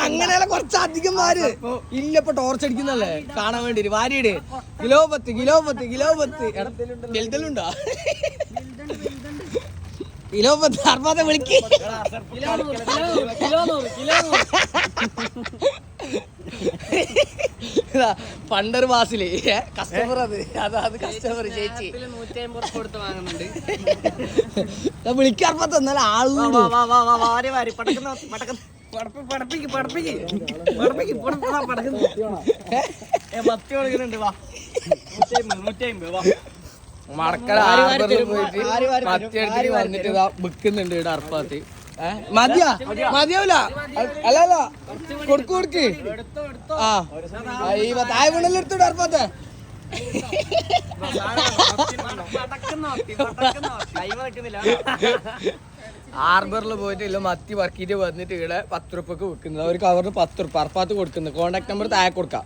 അങ്ങനെയല്ല കുറച്ചധികംമാര് ഇല്ല ഇപ്പൊ ടോർച്ച് അടിക്കുന്നല്ലേ കാണാൻ വേണ്ടി വാരിയിട് കിലോ 10 വലുതലുണ്ടോ കിലോ 10 അർപ്പാതെ വിളിക്ക് പണ്ടൊരു മാസില് കസ്റ്റമർ അത് കസ്റ്റമർ ചേച്ചി 150 കൊടുത്ത് വാങ്ങുന്നുണ്ട്. വിളിക്കാർപ്പത്ത് എന്നാലും ആളുണ്ട് മടക്കട പോയിട്ട് മത്തിയെടുത്തിട്ട് വന്നിട്ട് ഇതാ വിൽക്കുന്നുണ്ട് ഇവിടെ അർപ്പാത്ത്. മതിയാവൂല അല്ല കൊടുക്ക് ഈ തായ വീണെല്ലാം എടുത്തോട്ട് അർപ്പാത്തെ ഹാർബറിൽ പോയിട്ട് ഇല്ല മത്തി പറക്കിയിട്ട് വന്നിട്ട് ഇവിടെ 10 രൂപക്ക് വിൽക്കുന്നത്. ഒരു കവറിന് 10 രൂപ അർപ്പാത്ത് കൊടുക്കുന്നത്. കോണ്ടാക്ട് നമ്പർ താഴെ കൊടുക്കാം.